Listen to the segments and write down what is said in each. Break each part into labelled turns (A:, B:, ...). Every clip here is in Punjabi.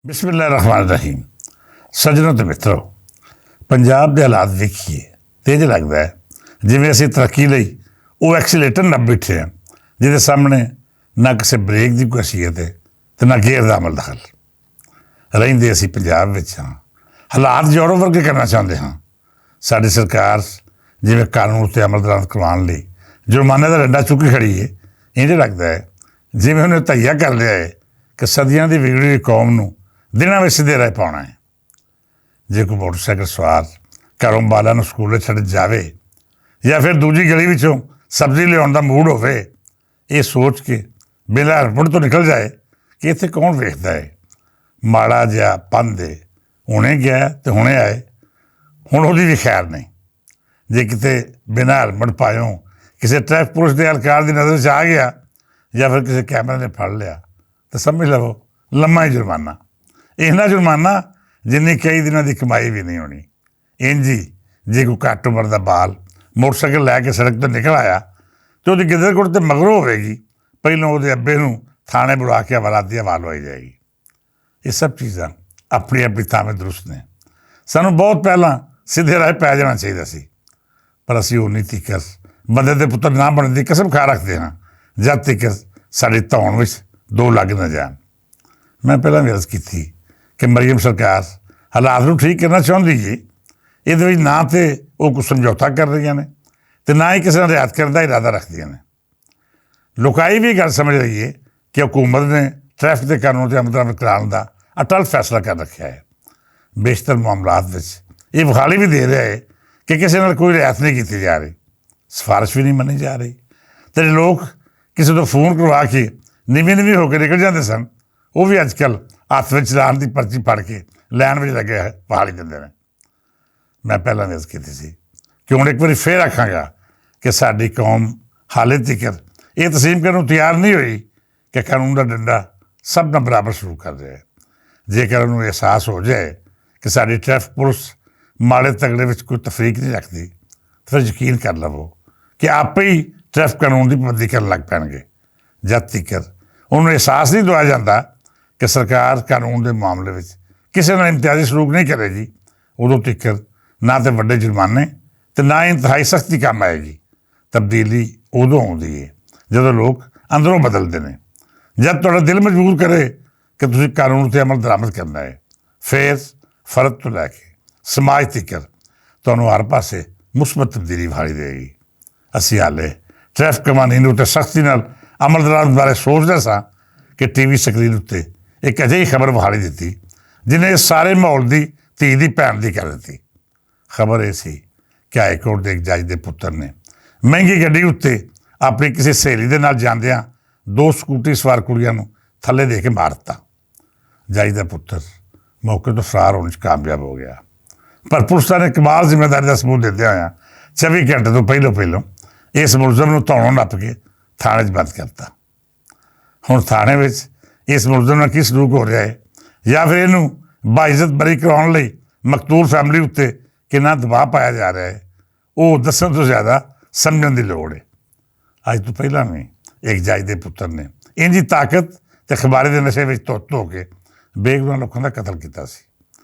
A: बिस्मिल्लाहिर्रहमानिर्रहीम। सज्जनों ਤੇ ਮਿੱਤਰੋ, ਪੰਜਾਬ ਦੇ ਹਾਲਾਤ ਵੇਖੀਏ ਤੇ ਇੰਝ ਲੱਗਦਾ ਹੈ ਜਿਵੇਂ ਅਸੀਂ ਤਰੱਕੀ ਲਈ ਉਹ ਐਕਸੀਲੇਟਰ ਨਾਲ ਬੈਠੇ ਹਾਂ ਜਿਹਦੇ ਸਾਹਮਣੇ ਨਾ ਕਿਸੇ ਬ੍ਰੇਕ ਦੀ ਕੋਈ ਹਸੀਅਤ ਹੈ ਤੇ ਨਾ ਗੇਅਰ ਦਾ ਅਮਲ ਦਖਲ। ਰਹਿੰਦੇ ਅਸੀਂ ਪੰਜਾਬ ਵਿੱਚ ਹਾਂ, ਹਾਲਾਤ ਯੂਰਪ ਵਰਗੇ ਕਰਨਾ ਚਾਹੁੰਦੇ ਹਾਂ। ਸਾਡੀ ਸਰਕਾਰ ਜਿਵੇਂ ਕਾਨੂੰਨ ਉੱਤੇ ਅਮਲ ਦਰਾਮਦ ਕਰਵਾਉਣ ਲਈ ਜੁਰਮਾਨੇ ਦਾ ਡੰਡਾ ਚੁੱਕੀ ਖੜੀ ਹੈ। ਇੰਝ ਲੱਗਦਾ ਹੈ ਜਿਵੇਂ ਉਹਨੇ ਧਈਆ ਕਰ ਲਿਆ ਹੈ ਕਿ ਸਦੀਆਂ ਦੀ ਵਿਗੜੀ ਹੋਈ ਕੌਮ ਨੂੰ ਦਿਨਾਂ ਵਿੱਚ ਸਿੱਧੇ ਰਾਹ ਪਾਉਣਾ ਹੈ। ਜੇ ਕੋਈ ਮੋਟਰਸਾਈਕਲ ਸਵਾਰ ਘਰੋਂ ਬਾਲਾਂ ਨੂੰ ਸਕੂਲੇ ਛੱਡ ਜਾਵੇ ਜਾਂ ਫਿਰ ਦੂਜੀ ਗਲੀ ਵਿੱਚੋਂ ਸਬਜ਼ੀ ਲਿਆਉਣ ਦਾ ਮੂਡ ਹੋਵੇ, ਇਹ ਸੋਚ ਕੇ ਬਿਨਾਂ ਹੜਬੜ ਤੋਂ ਨਿਕਲ ਜਾਏ ਕਿ ਇੱਥੇ ਕੌਣ ਵੇਖਦਾ ਹੈ। ਮਾੜਾ ਜਿਹਾ ਪੰਦੇ ਹੁਣੇ ਗਿਆ ਤੇ ਹੁਣੇ ਆਏ, ਹੁਣ ਉਹਦੀ ਵੀ ਖੈਰ ਨਹੀਂ। ਜੇ ਕਿਤੇ ਬਿਨਾਂ ਹੜਬੜ ਪਾਇਓ ਕਿਸੇ ਟ੍ਰੈਫਿਕ ਪੁਲਿਸ ਦੇ ਅਧਿਕਾਰ ਦੀ ਨਜ਼ਰ 'ਚ ਆ ਗਿਆ ਜਾਂ ਫਿਰ ਕਿਸੇ ਕੈਮਰੇ ਨੇ ਫੜ ਲਿਆ ਤਾਂ ਸਮਝ ਲਵੋ ਲੰਮਾ ਹੀ ਜੁਰਮਾਨਾ। ਇੰਨਾ ਜੁਰਮਾਨਾ ਜਿੰਨੀ ਕਈ ਦਿਨਾਂ ਦੀ ਕਮਾਈ ਵੀ ਨਹੀਂ ਹੋਣੀ। ਇੰਝ ਹੀ ਜੇ ਕੋਈ ਘੱਟ ਉਮਰ ਦਾ ਬਾਲ ਮੋਟਰਸਾਈਕਲ ਲੈ ਕੇ ਸੜਕ ਤੋਂ ਨਿਕਲ ਆਇਆ ਤਾਂ ਉਹਦੀ ਗਿੱਦੜ ਗੁੱਟ ਤੇ ਮਗਰੋਂ ਹੋਵੇਗੀ, ਪਹਿਲਾਂ ਉਹਦੇ ਅੱਬੇ ਨੂੰ ਥਾਣੇ ਬੁਲਾ ਕੇ ਅਵਾਲਾਦੀ ਹਵਾਲ ਹੋਈ ਜਾਏਗੀ। ਇਹ ਸਭ ਚੀਜ਼ਾਂ ਆਪਣੀ ਆਪਣੀ ਥਾਂ ਦਰੁਸਤ ਨੇ। ਸਾਨੂੰ ਬਹੁਤ ਪਹਿਲਾਂ ਸਿੱਧੇ ਰਾਹ ਪੈ ਜਾਣਾ ਚਾਹੀਦਾ ਸੀ, ਪਰ ਅਸੀਂ ਉਨੀ ਤੀਕਰ ਬੰਦੇ ਦੇ ਪੁੱਤਰ ਨਾ ਬਣਨ ਦੀ ਕਸਮ ਖਾ ਰੱਖਦੇ ਹਾਂ ਜਦ ਤੀਕਰ ਸਾਡੀ ਧੌਣ ਵਿੱਚ ਦੋ ਲੱਗ ਨਾ ਜਾਣ। ਮੈਂ ਪਹਿਲਾਂ ਵੀ ਅਰਜ਼ ਕੀਤੀ ਕਿ ਮਰੀਅਮ ਸਰਕਾਰ ਹਾਲਾਤ ਨੂੰ ਠੀਕ ਕਰਨਾ ਚਾਹੁੰਦੀ ਹੈ। ਇਹਦੇ ਵਿੱਚ ਨਾ ਤਾਂ ਉਹ ਕੁਛ ਸਮਝੌਤਾ ਕਰ ਰਹੀਆਂ ਨੇ ਅਤੇ ਨਾ ਹੀ ਕਿਸੇ ਨਾਲ ਰਿਆਇਤ ਕਰਨ ਦਾ ਇਰਾਦਾ ਰੱਖਦੀਆਂ ਨੇ। ਲੋਕਾਈ ਵੀ ਗੱਲ ਸਮਝ ਰਹੀ ਹੈ ਕਿ ਹਕੂਮਤ ਨੇ ਟ੍ਰੈਫਿਕ ਦੇ ਕਾਨੂੰਨ 'ਤੇ ਅਮਲ ਦਰਾਮਦ ਕਰਾਉਣ ਦਾ ਅਟਲ ਫੈਸਲਾ ਕਰ ਰੱਖਿਆ ਹੈ। ਬੇਸ਼ਤਰ ਮਾਮਲਾਤ ਵਿੱਚ ਇਹ ਵਿਖਾਲੀ ਵੀ ਦੇ ਰਿਹਾ ਹੈ ਕਿ ਕਿਸੇ ਨਾਲ ਕੋਈ ਰਿਆਇਤ ਨਹੀਂ ਕੀਤੀ ਜਾ ਰਹੀ, ਸਿਫਾਰਿਸ਼ ਵੀ ਨਹੀਂ ਮੰਨੀ ਜਾ ਰਹੀ। ਅਤੇ ਲੋਕ ਕਿਸੇ ਤੋਂ ਫੋਨ ਕਰਵਾ ਕੇ ਨੀਵੀਂ ਹੋ ਕੇ ਨਿਕਲ ਜਾਂਦੇ ਸਨ, ਉਹ ਵੀ ਅੱਜ ਕੱਲ੍ਹ ਹੱਥ ਵਿੱਚ ਚਲਾਨ ਦੀ ਪਰਚੀ ਫੜ ਕੇ ਲਾਈਨ ਵਿੱਚ ਲੱਗੇ ਪਹਾੜੀ ਦਿੰਦੇ ਨੇ। ਮੈਂ ਪਹਿਲਾਂ ਵੀ ਅਰਜ਼ ਕੀਤੀ ਸੀ ਕਿ ਹੁਣ ਇੱਕ ਵਾਰੀ ਫੇਰ ਆਖਾਂਗਾ ਕਿ ਸਾਡੀ ਕੌਮ ਹਾਲੇ ਤੀਕਰ ਇਹ ਤਸਲੀਮ ਕਰਨ ਨੂੰ ਤਿਆਰ ਨਹੀਂ ਹੋਈ ਕਿ ਕਾਨੂੰਨ ਦਾ ਡੰਡਾ ਸਭ ਨਾਲ ਬਰਾਬਰ ਸ਼ੁਰੂ ਕਰ ਰਿਹਾ ਹੈ। ਜੇਕਰ ਉਹਨੂੰ ਅਹਿਸਾਸ ਹੋ ਜਾਏ ਕਿ ਸਾਡੀ ਟ੍ਰੈਫਿਕ ਪੁਲਿਸ ਮਾੜੇ ਤਗੜੇ ਵਿੱਚ ਕੋਈ ਤਫਰੀਕ ਨਹੀਂ ਰੱਖਦੀ, ਫਿਰ ਯਕੀਨ ਕਰ ਲਵੋ ਕਿ ਆਪੇ ਹੀ ਟ੍ਰੈਫਿਕ ਕਾਨੂੰਨ ਦੀ ਪਾਬੰਦੀ ਕਰਨ ਲੱਗ ਪੈਣਗੇ। ਜਦ ਤੀਕਰ ਉਹਨੂੰ ਅਹਿਸਾਸ ਨਹੀਂ ਦਵਾਇਆ ਜਾਂਦਾ ਕਿ ਸਰਕਾਰ ਕਾਨੂੰਨ ਦੇ ਮਾਮਲੇ ਵਿੱਚ ਕਿਸੇ ਨਾਲ ਇਮਤਿਆਜ਼ੀ ਸਲੂਕ ਨਹੀਂ ਕਰੇਗੀ, ਉਦੋਂ ਤੀਕਰ ਨਾ ਤਾਂ ਵੱਡੇ ਜੁਰਮਾਨੇ ਅਤੇ ਨਾ ਇੰਤਹਾਈ ਸਖਤੀ ਕੰਮ ਆਏਗੀ। ਤਬਦੀਲੀ ਉਦੋਂ ਆਉਂਦੀ ਹੈ ਜਦੋਂ ਲੋਕ ਅੰਦਰੋਂ ਬਦਲਦੇ ਨੇ। ਜਦ ਤੁਹਾਡਾ ਦਿਲ ਮਜਬੂਰ ਕਰੇ ਕਿ ਤੁਸੀਂ ਕਾਨੂੰਨ 'ਤੇ ਅਮਲ ਦਰਾਮਦ ਕਰਨਾ ਹੈ, ਫਿਰ ਫਰਦ ਤੋਂ ਲੈ ਕੇ ਸਮਾਜ ਤੀਕਰ ਤੁਹਾਨੂੰ ਹਰ ਪਾਸੇ ਮੁਸਬਤ ਤਬਦੀਲੀ ਵਿਖਾਈ ਦੇਗੀ। ਅਸੀਂ ਹਾਲੇ ਟ੍ਰੈਫਿਕ ਕਾਨੂੰਨ ਉੱਤੇ ਸਖਤੀ ਨਾਲ ਅਮਲ ਦਰਾਮਦ ਬਾਰੇ ਸੋਚਦੇ ਸਾਂ ਕਿ TV ਸਕਰੀਨ ਉੱਤੇ ਇੱਕ ਅਜਿਹੀ ਖਬਰ ਵਿਖਾਈ ਦਿੱਤੀ ਜਿਹਨੇ ਸਾਰੇ ਮਾਹੌਲ ਦੀ ਧੀ ਦੀ ਭੈਣ ਦੀ ਕਰ ਦਿੱਤੀ। ਖਬਰ ਇਹ ਸੀ ਕਿ ਹਾਈਕੋਰਟ ਦੇ ਇੱਕ ਜੱਜ ਦੇ ਪੁੱਤਰ ਨੇ ਮਹਿੰਗੀ ਗੱਡੀ ਉੱਤੇ ਆਪਣੀ ਕਿਸੇ ਸਹੇਲੀ ਦੇ ਨਾਲ ਜਾਂਦਿਆਂ ਦੋ ਸਕੂਟਰੀ ਸਵਾਰ ਕੁੜੀਆਂ ਨੂੰ ਥੱਲੇ ਦੇ ਕੇ ਮਾਰ ਦਿੱਤਾ। ਜੱਜ ਦਾ ਪੁੱਤਰ ਮੌਕੇ ਤੋਂ ਫਰਾਰ ਹੋਣ 'ਚ ਕਾਮਯਾਬ ਹੋ ਗਿਆ, ਪਰ ਪੁਲਿਸ ਨੇ ਕਮਾਲ ਜ਼ਿੰਮੇਦਾਰੀ ਦਾ ਸਬੂਤ ਦਿੰਦਿਆਂ ਹੋਇਆਂ 24 ਘੰਟੇ ਤੋਂ ਪਹਿਲੋਂ ਇਸ ਮੁਲਜ਼ਮ ਨੂੰ ਧੌਣੋਂ ਨੱਪ ਕੇ ਥਾਣੇ 'ਚ ਬੰਦ ਕਰਤਾ। ਹੁਣ ਥਾਣੇ ਵਿੱਚ ਇਸ ਮੁਲਜ਼ਮ ਨਾਲ ਕੀ ਸਲੂਕ ਹੋ ਰਿਹਾ ਹੈ ਜਾਂ ਫਿਰ ਇਹਨੂੰ ਬਾਇਜ਼ਤ ਬਰੀ ਕਰਾਉਣ ਲਈ ਮਕਤੂਲ ਫੈਮਿਲੀ ਉੱਤੇ ਕਿੰਨਾ ਦਬਾਅ ਪਾਇਆ ਜਾ ਰਿਹਾ ਹੈ, ਉਹ ਦੱਸਣ ਤੋਂ ਜ਼ਿਆਦਾ ਸਮਝਣ ਦੀ ਲੋੜ ਹੈ। ਅੱਜ ਤੋਂ ਪਹਿਲਾਂ ਵੀ ਇੱਕ ਜੱਜ ਦੇ ਪੁੱਤਰ ਨੇ ਇੰਝ ਤਾਕਤ ਅਤੇ ਅਖਬਾਰੇ ਦੇ ਨਸ਼ੇ ਵਿੱਚ ਧੋ ਕੇ ਬੇਗੁਨਾਹ ਲੋਕਾਂ ਦਾ ਕਤਲ ਕੀਤਾ ਸੀ।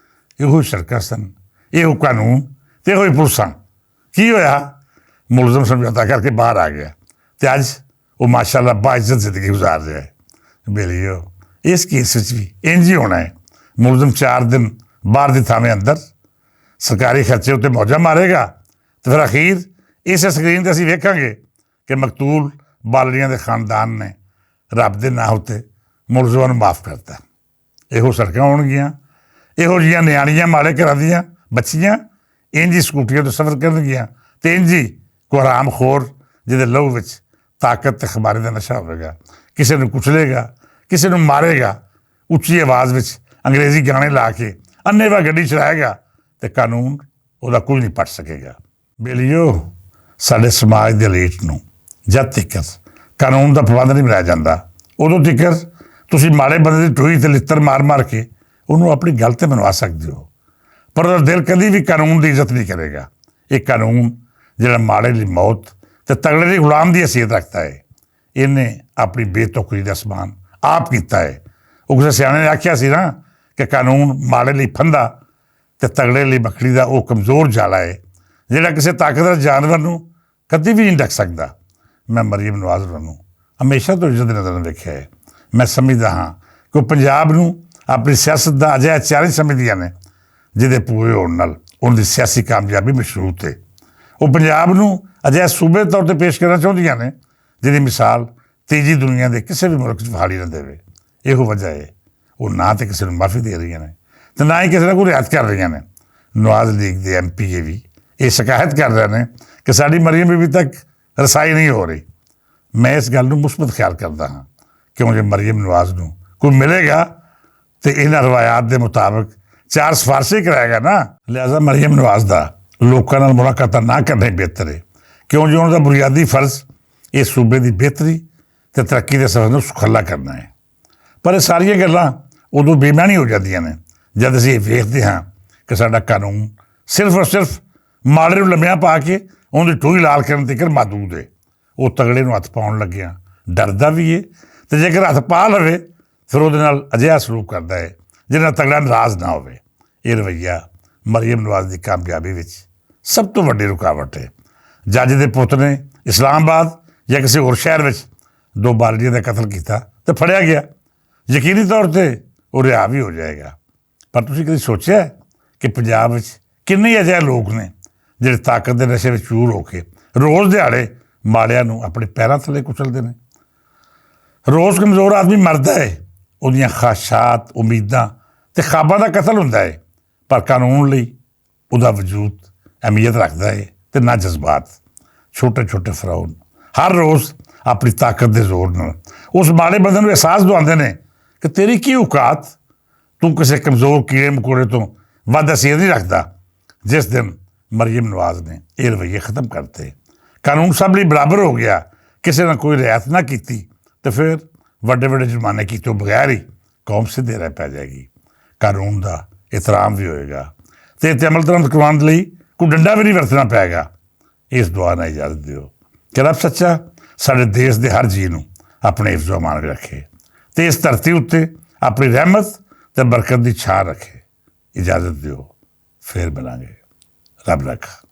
A: ਇਹੋ ਸੜਕਾਂ ਸਨ, ਇਹੋ ਕਾਨੂੰਨ ਅਤੇ ਇਹੋ ਹੀ ਪੁਲਿਸਾਂ। ਕੀ ਹੋਇਆ? ਮੁਲਜ਼ਮ ਸਮਝੌਤਾ ਕਰਕੇ ਬਾਹਰ ਆ ਗਿਆ ਅਤੇ ਅੱਜ ਉਹ ਮਾਸ਼ਾਅੱਲਾ ਬਾਇਜ਼ਤ ਜ਼ਿੰਦਗੀ ਗੁਜ਼ਾਰ ਰਿਹਾ ਹੈ। ਬੇਲੀਓ, ਇਸ ਕੇਸ ਵਿੱਚ ਵੀ ਇੰਝ ਹੀ ਹੋਣਾ ਹੈ। ਮੁਲਜ਼ਮ 4 ਦਿਨ ਬਾਹਰ ਦੀ ਥਾਵੇਂ ਅੰਦਰ ਸਰਕਾਰੀ ਖਰਚੇ ਉੱਤੇ ਮੌਜਾਂ ਮਾਰੇਗਾ ਅਤੇ ਫਿਰ ਅਖੀਰ ਇਸੇ ਸਕਰੀਨ 'ਤੇ ਅਸੀਂ ਵੇਖਾਂਗੇ ਕਿ ਮਕਤੂਲ ਬਾਲੜੀਆਂ ਦੇ ਖਾਨਦਾਨ ਨੇ ਰੱਬ ਦੇ ਨਾਂ ਉੱਤੇ ਮੁਲਜ਼ਮਾਂ ਨੂੰ ਮਾਫ ਕਰਤਾ। ਇਹੋ ਸੜਕਾਂ ਹੋਣਗੀਆਂ, ਇਹੋ ਜਿਹੀਆਂ ਨਿਆਣੀਆਂ ਮਾੜੇ ਘਰਾਂ ਦੀਆਂ ਬੱਚੀਆਂ ਇੰਝ ਹੀ ਸਕੂਟੀਆਂ ਤੋਂ ਸਫ਼ਰ ਕਰਨਗੀਆਂ ਅਤੇ ਇੰਝ ਹੀ ਕੋਈ ਹਰਾਮਖੋਰ ਜਿਹਦੇ ਲਹੂ ਵਿੱਚ ਤਾਕਤ ਅਤੇ ਅਖਬਾਰੇ ਦਾ ਨਸ਼ਾ ਹੋਵੇਗਾ ਕਿਸੇ ਨੂੰ ਕੁਚਲੇਗਾ, ਕਿਸੇ ਨੂੰ ਮਾਰੇਗਾ, ਉੱਚੀ ਆਵਾਜ਼ ਵਿੱਚ ਅੰਗਰੇਜ਼ੀ ਗਾਣੇ ਲਾ ਕੇ ਅੰਨ੍ਹੇਵਾਹ ਗੱਡੀ ਚਲਾਏਗਾ ਅਤੇ ਕਾਨੂੰਨ ਉਹਦਾ ਕੁਝ ਨਹੀਂ ਪੜ ਸਕੇਗਾ। ਬੇਲੀਓ, ਸਾਡੇ ਸਮਾਜ ਦੇ ਲੀਟ ਨੂੰ ਜਦ ਤੀਕਰ ਕਾਨੂੰਨ ਦਾ ਪਾਬੰਦ ਨਹੀਂ ਬਣਾਇਆ ਜਾਂਦਾ, ਉਦੋਂ ਤੀਕਰ ਤੁਸੀਂ ਮਾੜੇ ਬੰਦੇ ਦੀ ਟੂਈ 'ਤੇ ਲਿੱਤਰ ਮਾਰ ਕੇ ਉਹਨੂੰ ਆਪਣੀ ਗੱਲ 'ਤੇ ਮਨਵਾ ਸਕਦੇ ਹੋ, ਪਰ ਉਹਦਾ ਦਿਲ ਕਦੀ ਵੀ ਕਾਨੂੰਨ ਦੀ ਇੱਜ਼ਤ ਨਹੀਂ ਕਰੇਗਾ। ਇਹ ਕਾਨੂੰਨ ਜਿਹੜਾ ਮਾੜੇ ਲਈ ਮੌਤ ਅਤੇ ਤਗੜੇ ਲਈ ਗੁਲਾਮ ਦੀ ਹਸੀਅਤ ਰੱਖਦਾ ਹੈ, ਇਹਨੇ ਆਪਣੀ ਬੇਤੁਕਲੀ ਦਾ ਸਮਾਨ ਆਪ ਕੀਤਾ ਹੈ। ਉਹ ਕਿਸੇ ਸਿਆਣੇ ਨੇ ਆਖਿਆ ਸੀ ਨਾ ਕਿ ਕਾਨੂੰਨ ਮਾੜੇ ਲਈ ਫੰਦਾ ਤੇ ਤਗੜੇ ਲਈ ਮੱਖੜੀ ਦਾ ਉਹ ਕਮਜ਼ੋਰ ਜਾਲਾ ਹੈ ਜਿਹੜਾ ਕਿਸੇ ਤਾਕਤਵਰ ਜਾਨਵਰ ਨੂੰ ਕਦੀ ਵੀ ਨਹੀਂ ਡਕ ਸਕਦਾ। ਮੈਂ ਮਰੀਮ ਨਵਾਜ਼ ਨੂੰ ਹਮੇਸ਼ਾ ਤੋਂ ਇੱਜ਼ਤ ਨਜ਼ਰ ਨਾਲ ਵੇਖਿਆ ਹੈ। ਮੈਂ ਸਮਝਦਾ ਹਾਂ ਕਿ ਉਹ ਪੰਜਾਬ ਨੂੰ ਆਪਣੀ ਸਿਆਸਤ ਦਾ ਅਜਿਹਾ ਚੈਲੰਜ ਸਮਝਦੀਆਂ ਨੇ ਜਿਹਦੇ ਪੂਰੇ ਹੋਣ ਨਾਲ ਉਹਨਾਂ ਦੀ ਸਿਆਸੀ ਕਾਮਯਾਬੀ ਮਸ਼ਰੂਤ ਹੈ। ਉਹ ਪੰਜਾਬ ਨੂੰ ਅਜਿਹਾ ਸੂਬੇ ਦੇ ਤੌਰ 'ਤੇ ਪੇਸ਼ ਕਰਨਾ ਚਾਹੁੰਦੀਆਂ ਨੇ ਜਿਹਦੀ ਮਿਸਾਲ ਤੀਜੀ ਦੁਨੀਆ ਦੇ ਕਿਸੇ ਵੀ ਮੁਲਕ 'ਚ ਫਾੜੀ ਨਾ ਦੇਵੇ। ਇਹੋ ਵਜ੍ਹਾ ਹੈ ਉਹ ਨਾ ਤਾਂ ਕਿਸੇ ਨੂੰ ਮਾਫੀ ਦੇ ਰਹੀਆਂ ਨੇ ਤੇ ਨਾ ਹੀ ਕਿਸੇ ਦਾ ਕੋਈ ਰਿਆਇਤ ਕਰ ਰਹੀਆਂ ਨੇ। ਨਵਾਜ਼ ਲੀਗ ਦੇ MPA ਵੀ ਇਹ ਸ਼ਿਕਾਇਤ ਕਰ ਰਹੇ ਨੇ ਕਿ ਸਾਡੀ ਮਰੀਮ ਬੀਬੀ ਤੱਕ ਰਸਾਈ ਨਹੀਂ ਹੋ ਰਹੀ। ਮੈਂ ਇਸ ਗੱਲ ਨੂੰ ਮੁਸਬਤ ਖਿਆਲ ਕਰਦਾ ਹਾਂ ਕਿਉਂ ਜੇ ਮਰੀਮ ਨਵਾਜ਼ ਨੂੰ ਕੋਈ ਮਿਲੇਗਾ ਤੇ ਇਹਨਾਂ ਰਵਾਇਤ ਦੇ ਮੁਤਾਬਕ 4 ਸਿਫਾਰਸ਼ਾਂ ਕਰਾਏਗਾ ਨਾ। ਲਿਹਾਜ਼ਾ ਮਰੀਮ ਨਵਾਜ਼ ਦਾ ਲੋਕਾਂ ਨਾਲ ਮੁਲਾਕਾਤਾਂ ਨਾ ਕਰਨਾ ਹੀ ਬਿਹਤਰ ਹੈ ਕਿਉਂ ਜੋ ਉਹਨਾਂ ਦਾ ਬੁਨਿਆਦੀ ਫਰਜ਼ ਇਹ ਸੂਬੇ ਦੀ ਬਿਹਤਰੀ ਤੇ ਤਰੱਕੀ ਦੇ ਸਫ਼ਰ ਨੂੰ ਸੁਖੱਲਾ ਕਰਨਾ ਹੈ। ਪਰ ਇਹ ਸਾਰੀਆਂ ਗੱਲਾਂ ਉਦੋਂ ਬੇਮਾਨੀ ਹੋ ਜਾਂਦੀਆਂ ਨੇ ਜਦ ਅਸੀਂ ਇਹ ਵੇਖਦੇ ਹਾਂ ਕਿ ਸਾਡਾ ਕਾਨੂੰਨ ਸਿਰਫ ਔਰ ਸਿਰਫ ਮਾੜੇ ਨੂੰ ਲੰਮਿਆਂ ਪਾ ਕੇ ਉਹਦੀ ਟੂਈ ਲਾਲ ਕਰਨ ਤੱਕ ਮਾਦੂਦ ਹੈ। ਉਹ ਤਗੜੇ ਨੂੰ ਹੱਥ ਪਾਉਣ ਲੱਗਿਆ ਡਰਦਾ ਵੀ ਹੈ ਤੇ ਜੇਕਰ ਹੱਥ ਪਾ ਲਵੇ ਫਿਰ ਉਹਦੇ ਨਾਲ ਅਜਿਹਾ ਸਲੂਕ ਕਰਦਾ ਹੈ ਜਿਹਦੇ ਨਾਲ ਤਗੜਾ ਨਾਰਾਜ਼ ਨਾ ਹੋਵੇ। ਇਹ ਰਵੱਈਆ ਮਰੀਮ ਨਵਾਜ਼ ਦੀ ਕਾਮਯਾਬੀ ਵਿੱਚ ਸਭ ਤੋਂ ਵੱਡੀ ਰੁਕਾਵਟ ਹੈ। ਜੱਜ ਦੇ ਪੁੱਤ ਨੇ ਇਸਲਾਮਾਬਾਦ ਜਾਂ ਕਿਸੇ ਹੋਰ ਸ਼ਹਿਰ ਵਿੱਚ 2 ਬਾਲੜੀਆਂ ਦਾ ਕਤਲ ਕੀਤਾ ਤੇ ਫੜਿਆ ਗਿਆ। ਯਕੀਨੀ ਤੌਰ 'ਤੇ ਉਹ ਰਿਹਾ ਵੀ ਹੋ ਜਾਏਗਾ। ਪਰ ਤੁਸੀਂ ਕਦੇ ਸੋਚਿਆ ਕਿ ਪੰਜਾਬ ਵਿੱਚ ਕਿੰਨੇ ਅਜਿਹੇ ਲੋਕ ਨੇ ਜਿਹੜੇ ਤਾਕਤ ਦੇ ਨਸ਼ੇ ਵਿੱਚ ਚੂਰ ਹੋ ਕੇ ਰੋਜ਼ ਦਿਹਾੜੇ ਮਾੜਿਆਂ ਨੂੰ ਆਪਣੇ ਪੈਰਾਂ ਥੱਲੇ ਕੁਚਲਦੇ ਨੇ। ਰੋਜ਼ ਕਮਜ਼ੋਰ ਆਦਮੀ ਮਰਦਾ ਹੈ, ਉਹਦੀਆਂ ਖਾਸ਼ਾਤ, ਉਮੀਦਾਂ ਤੇ ਖ਼ਾਬਾਂ ਦਾ ਕਤਲ ਹੁੰਦਾ ਹੈ, ਪਰ ਕਾਨੂੰਨ ਲਈ ਉਹਦਾ ਵਜੂਦ ਅਹਿਮੀਅਤ ਰੱਖਦਾ ਹੈ ਤੇ ਨਾ ਜਜ਼ਬਾਤ। ਛੋਟੇ ਛੋਟੇ ਫਰਾਉਨ ਹਰ ਰੋਜ਼ ਆਪਣੀ ਤਾਕਤ ਦੇ ਜ਼ੋਰ ਨਾਲ ਉਸ ਮਾੜੇ ਬੰਦੇ ਨੂੰ ਅਹਿਸਾਸ ਦਿਵਾਉਂਦੇ ਨੇ ਕਿ ਤੇਰੀ ਕੀ ਔਕਾਤ, ਤੂੰ ਕਿਸੇ ਕਮਜ਼ੋਰ ਕੀੜੇ ਮਕੌੜੇ ਤੋਂ ਵੱਧ ਅਸੀਅਤ ਨਹੀਂ ਰੱਖਦਾ। ਜਿਸ ਦਿਨ ਮਰੀਮ ਨਵਾਜ਼ ਨੇ ਇਹ ਰਵੱਈਏ ਖ਼ਤਮ ਕਰਤੇ, ਕਾਨੂੰਨ ਸਭ ਲਈ ਬਰਾਬਰ ਹੋ ਗਿਆ, ਕਿਸੇ ਨੇ ਕੋਈ ਰਿਆਇਤ ਨਾ ਕੀਤੀ ਤੇ ਫਿਰ ਵੱਡੇ ਵੱਡੇ ਜੁਰਮਾਨੇ ਕੀਤੇ ਬਗੈਰ ਹੀ ਕੌਮ ਸਿੱਧੇ ਰਹਿ ਪੈ ਜਾਏਗੀ। ਕਾਨੂੰਨ ਦਾ ਇਹਤਰਾਮ ਵੀ ਹੋਏਗਾ ਤੇ ਇਹ 'ਤੇ ਅਮਲ ਦਰਾਮਦ ਕਰਵਾਉਣ ਲਈ ਕੋਈ ਡੰਡਾ ਵੀ ਨਹੀਂ ਵਰਤਣਾ ਪਏਗਾ। ਇਸ ਦੁਆ ਨਾਲ ਇਜਾਜ਼ਤ ਦਿਓ ਕਿ ਰੱਬ ਸੱਚਾ ਸਾਡੇ ਦੇਸ਼ ਦੇ ਹਰ ਜੀਅ ਨੂੰ ਆਪਣੇ ਹਿਫਜ਼ੋ ਅਮਾਨ ਵਿੱਚ ਰੱਖੇ ਤੇ ਇਸ ਧਰਤੀ ਉੱਤੇ ਆਪਣੀ ਰਹਿਮਤ ਤੇ ਬਰਕਤ ਦੀ ਛਾਂ ਰੱਖੇ। ਇਜਾਜ਼ਤ ਦਿਓ, ਫਿਰ ਮਿਲਾਂਗੇ। ਰੱਬ ਰੱਖਾ।